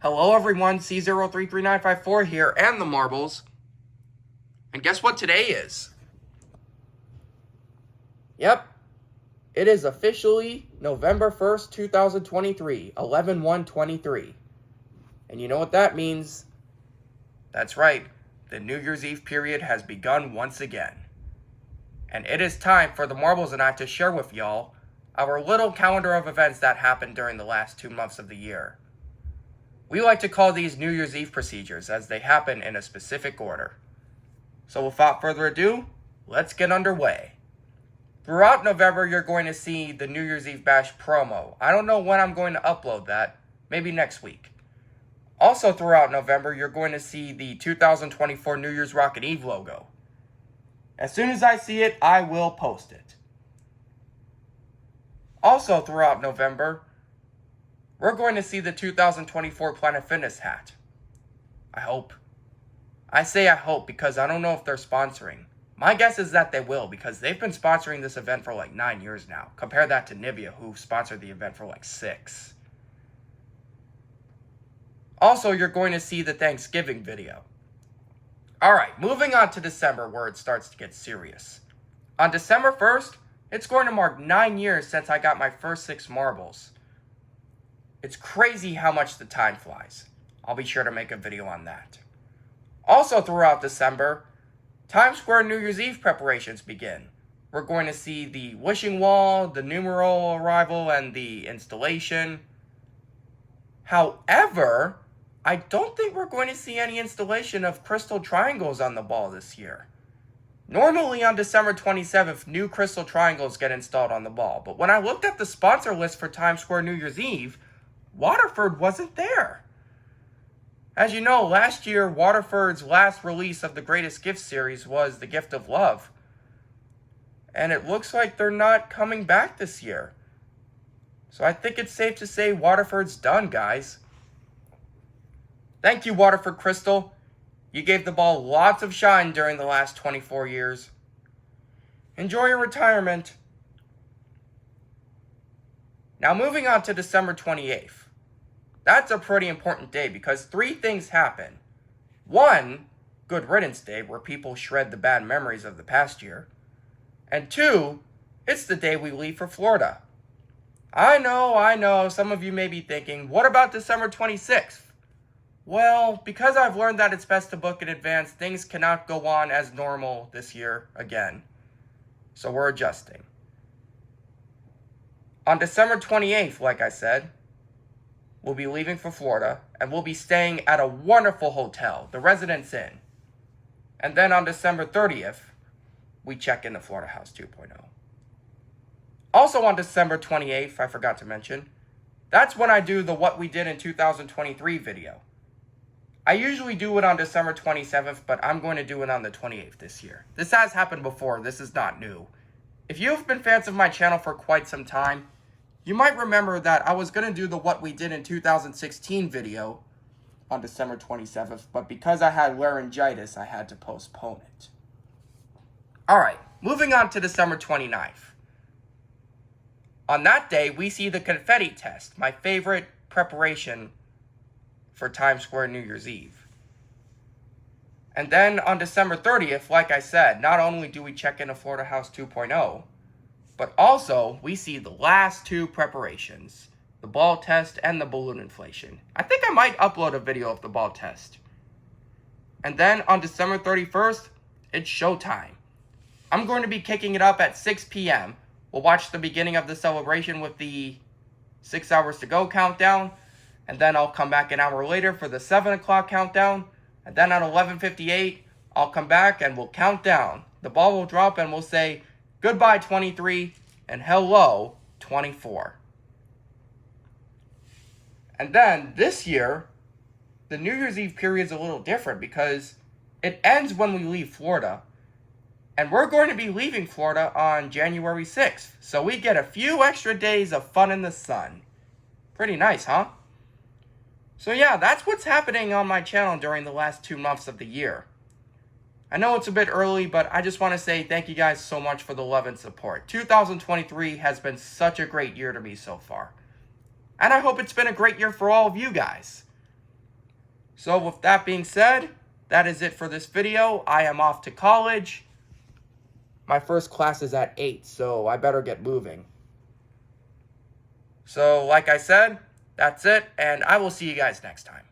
Hello everyone, C033954 here, and the Marbles. And guess what today is? Yep, it is officially November 1st, 2023, 11/1/23. And you know what that means? That's right, the New Year's Eve period has begun once again. And it is time for the Marbles and I to share with y'all our little calendar of events that happened during the last 2 months of the year. We like to call these New Year's Eve procedures as they happen in a specific order. So without further ado, let's get underway. Throughout November, you're going to see the New Year's Eve Bash promo. I don't know when I'm going to upload that, maybe next week. Also throughout November, you're going to see the 2024 New Year's Rockin' Eve logo. As soon as I see it, I will post it. Also throughout November, we're going to see the 2024 Planet Fitness hat. I hope. I say I hope because I don't know if they're sponsoring. My guess is that they will because they've been sponsoring this event for like 9 years now. Compare that to Nivea, who sponsored the event for like 6. Also, you're going to see the Thanksgiving video. Alright, moving on to December where it starts to get serious. On December 1st, it's going to mark 9 years since I got my first 6 marbles. It's crazy how much the time flies. I'll be sure to make a video on that. Also throughout December, Times Square New Year's Eve preparations begin. We're going to see the wishing wall, the numeral arrival, and the installation. However, I don't think we're going to see any installation of crystal triangles on the ball this year. Normally on December 27th, new crystal triangles get installed on the ball. But when I looked at the sponsor list for Times Square New Year's Eve, Waterford wasn't there. As you know, last year, Waterford's last release of the Greatest Gift series was The Gift of Love. And it looks like they're not coming back this year. So I think it's safe to say Waterford's done, guys. Thank you, Waterford Crystal. You gave the ball lots of shine during the last 24 years. Enjoy your retirement. Now moving on to December 28th. That's a pretty important day because 3 things happen. 1, Good Riddance Day, where people shred the bad memories of the past year. And 2, it's the day we leave for Florida. I know, some of you may be thinking, what about December 26th? Well, because I've learned that it's best to book in advance, things cannot go on as normal this year again. So we're adjusting. On December 28th, like I said, we'll be leaving for Florida, and we'll be staying at a wonderful hotel, the Residence Inn. And then on December 30th, we check in the Florida House 2.0. Also on December 28th, I forgot to mention, that's when I do the What We Did in 2023 video. I usually do it on December 27th, but I'm going to do it on the 28th this year. This has happened before, this is not new. If you've been fans of my channel for quite some time, you might remember that I was going to do the What We Did in 2016 video on December 27th, but because I had laryngitis, I had to postpone it. Alright, moving on to December 29th. On that day, we see the confetti test, my favorite preparation for Times Square New Year's Eve. And then on December 30th, like I said, not only do we check into Florida House 2.0, but also, we see the last 2 preparations, the ball test and the balloon inflation. I think I might upload a video of the ball test. And then on December 31st, it's showtime. I'm going to be kicking it up at 6 p.m. We'll watch the beginning of the celebration with the 6 hours to go countdown. And then I'll come back an hour later for the 7 o'clock countdown. And then at 11:58, I'll come back and we'll count down. The ball will drop and we'll say, goodbye 23 and hello 24. And then this year, the New Year's Eve period is a little different because it ends when we leave Florida. And we're going to be leaving Florida on January 6th. So we get a few extra days of fun in the sun. Pretty nice, huh? So yeah, that's what's happening on my channel during the last 2 months of the year. I know it's a bit early, but I just want to say thank you guys so much for the love and support. 2023 has been such a great year to me so far. And I hope it's been a great year for all of you guys. So with that being said, that is it for this video. I am off to college. My first class is at 8, so I better get moving. So like I said, that's it, and I will see you guys next time.